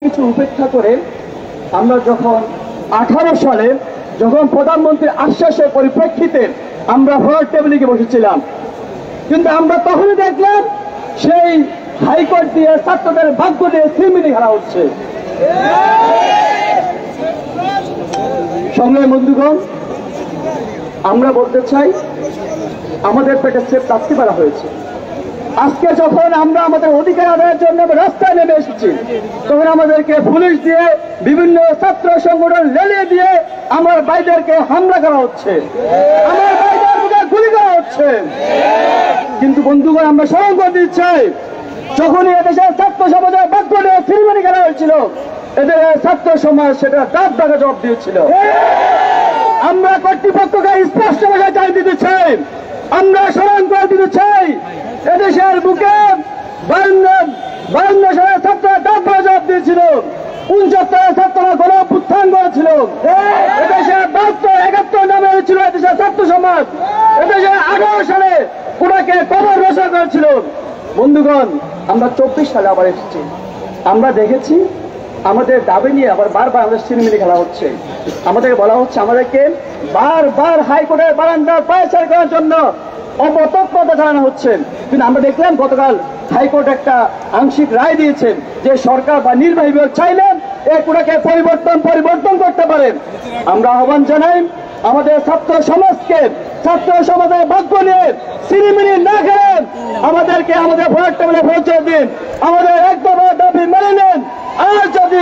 কিছু উপেক্ষা করে আমরা যখন 18 সালে যখন প্রধানমন্ত্রীর আশ্বাসের পরিপ্রেক্ষিতে আমরা ভোট টেবিলে গিয়ে বসেছিলাম, কিন্তু আমরা তখনই দেখলাম সেই হাইকোর্ট দিয়ে ছাত্রদের ভাগ্য দিয়ে সিমিনি খেলা হচ্ছে। সংগ্রামী বন্ধুগণ, আমরা বলতে চাই আমাদের পেটে সেফ রাখতে পারা হয়েছে। আজকে যখন আমরা আমাদের অধিকার আদায়ের জন্য রাস্তায় নেমে এসেছি, তখন আমাদেরকে পুলিশ দিয়ে বিভিন্ন ছাত্র সংগঠন লেলিয়ে দিয়ে আমার ভাইদেরকে হামলা করা হচ্ছে, আমার ভাইদের বুকে গুলি করা হচ্ছে। কিন্তু বন্ধুগণ, আমরা স্মরণ করে দিতে চাই, যখনই এদেশের ছাত্র সমাজের ভাগ্য নিয়ে সিনেমানি খেলা হয়েছিল, এদের ছাত্র সমাজ সেটা দাঁত দাগা জবাব দিয়েছিল। আমরা কর্তৃপক্ষকে স্পষ্ট ভাষায় জানিয়ে দিতে চাই, আমরা স্মরণ করে দিতে চাই, এদেশের বুকে 52 সালে ছাত্ররা দাঁত দাগা জবাব দিয়েছিল, 69 ছাত্ররা গণ অভ্যুত্থান করেছিল, এদেশে 72-71 নামে হয়েছিল এদেশের ছাত্র সমাজ, এদেশে 18 সালে ওনাকে কবর রচনা করেছিল। বন্ধুগণ, আমরা 24 সালে আবার এসেছি, আমরা দেখেছি আমাদের দাবি নিয়ে আবার বারবার আমাদের সিনেমিনি খেলা হচ্ছে। আমাদেরকে বলা হচ্ছে আমাদেরকে বারবার হাইকোর্টের বারান্দার পায়চারি করার জন্য অপতৎপরতা জানানো হচ্ছে। কিন্তু আমরা দেখলাম গতকাল হাইকোর্ট একটা আংশিক রায় দিয়েছেন যে সরকার বা নির্বাহী বিভাগ চাইলেন এই কোটাকে পরিবর্তন করতে পারেন। আমরা আহ্বান জানাই আমাদের ছাত্র সমাজকে, ছাত্র সমাজের ভাগ্য নিয়ে সিনেমিনি না খেলেন, আমাদেরকে আমাদের ভোট টেবিলে পৌঁছে দিন, আমাদের এক দফা দাবি মেনে নেন। আর যদি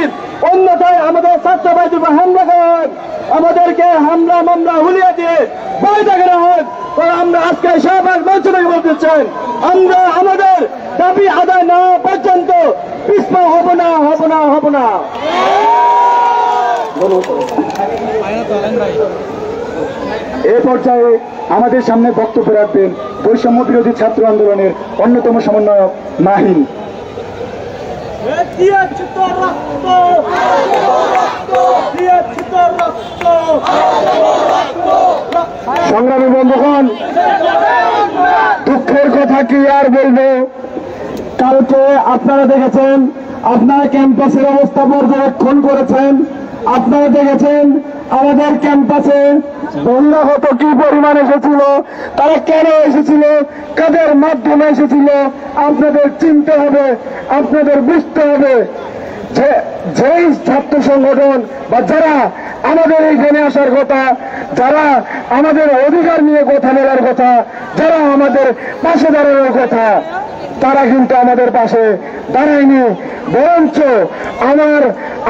অন্যথায় আমাদের ছাত্র ভাইদের উপর হামলা করা হয়, আমাদেরকে হামলা মামলা হুলিয়ে দিয়ে ভয় দেখানো হয়, তবে আমরা আজকে শাহবাগ মঞ্চ থেকে বলতে চাই, আমরা আমাদের দাবি আদায় না পর্যন্ত পিছপা হব না। এ পর্যায়ে আমাদের সামনে বক্তব্য রাখবেন বৈষম্য বিরোধী ছাত্র আন্দোলনের অন্যতম সমন্বয়ক মাহিন। সংগ্রামী বন্ধুগণ, দুঃখের কথা কি আর বলবো, কালকে আপনারা দেখেছেন, আপনারা ক্যাম্পাসের অবস্থা পর্যবেক্ষণ করেছেন, আপনারা দেখেছেন আমাদের ক্যাম্পাসে বন্যাহত কি পরিমাণ এসেছিল, তারা কেন এসেছিল, কাদের মাধ্যমে এসেছিল, আপনাদের চিনতে হবে, আপনাদের বুঝতে হবে যে যেই ছাত্র সংগঠন বা যারা আমাদের এইখানে আসার কথা, যারা আমাদের অধিকার নিয়ে কথা বলার কথা, যারা আমাদের পাশে দাঁড়ানোর কথা, তারা কিন্তু আমাদের পাশে দাঁড়ায়নি, বরঞ্চ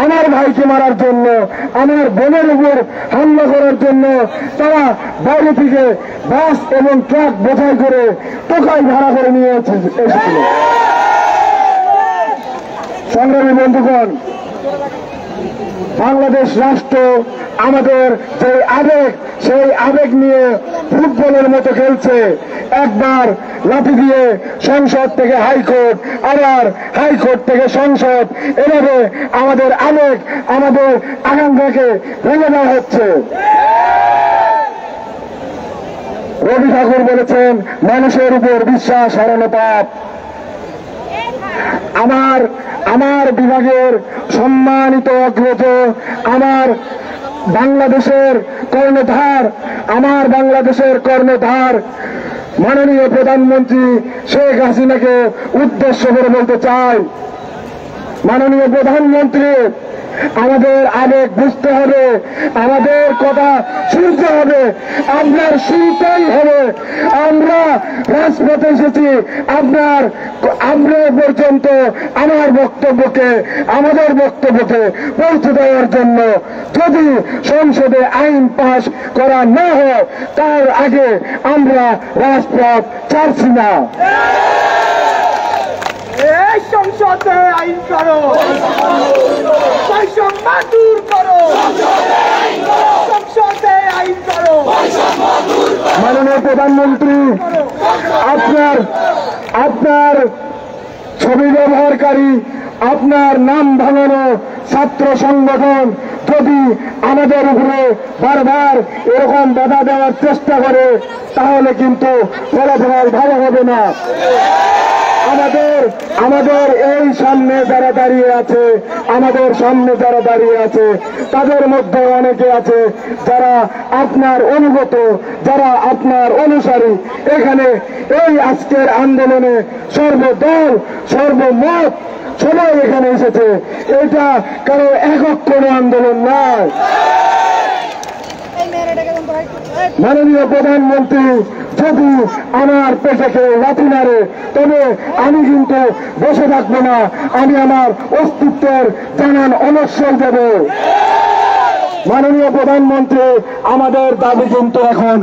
আমার ভাইকে মারার জন্য, আমার বোনের উপর হামলা করার জন্য তারা বাইরে থেকে বাস এবং ট্রাক বোঝাই করে টোকাই ভাড়া করে নিয়ে এসেছিল। সংগ্রামী বন্ধুগণ, বাংলাদেশ রাষ্ট্র আমাদের যে আবেগ, সেই আবেগ নিয়ে ফুটবলের মতো খেলছে। একবার লাঠি দিয়ে সংসদ থেকে হাইকোর্ট, আবার হাইকোর্ট থেকে সংসদ, এভাবে আমাদের আবেগ, আমাদের আকাঙ্ক্ষাকে ভেঙে দেওয়া হচ্ছে। রবি ঠাকুর বলেছেন, মানুষের উপর বিশ্বাস হারানো পাপ। আমার বিভাগের সম্মানিত অগ্রজ, আমার বাংলাদেশের কর্ণধার মাননীয় প্রধানমন্ত্রী শেখ হাসিনাকে উদ্দেশ্য করে বলতে চাই, মাননীয় প্রধানমন্ত্রী, আমাদের আবেগ বুঝতে হবে, আমাদের কথা শুনতে হবে, আপনার শুনতেই হবে। আমরা রাজপথে এসেছি আপনার পর্যন্ত আমাদের বক্তব্যকে পৌঁছে দেওয়ার জন্য। যদি সংসদে আইন পাশ করা না হয়, তার আগে আমরা রাজপথ ছাড়ছি না। এই সংসদে আইন করো, বৈষম্য দূর করো, সংসদে আইন করো। মাননীয় প্রধানমন্ত্রী, আপনার ছবি ব্যবহারকারী, আপনার নাম ভাঙানো ছাত্র সংগঠন যদি আমাদের উপরে বারবার এরকম বাধা দেওয়ার চেষ্টা করে, তাহলে কিন্তু ফলাফল ভালো হবে না। আমাদের এই সামনে যারা দাঁড়িয়ে আছে, আমাদের সামনে যারা দাঁড়িয়ে আছে, তাদের মধ্যে অনেকে আছে যারা আপনার অনুগত, যারা আপনার অনুসারী। এখানে এই আজকের আন্দোলনে সর্বদল সর্বমত সবাই এখানে এসেছে। এটা কারো একক কোনো আন্দোলন নয়। মাননীয় প্রধানমন্ত্রী যদি আমার পেটেকে লাথি মারে, তবে আমি কিন্তু বসে থাকবো না, আমি আমার অস্তিত্বের জানান অনস্বর দেব। মাননীয় প্রধানমন্ত্রী, আমাদের দাবি কিন্তু এখন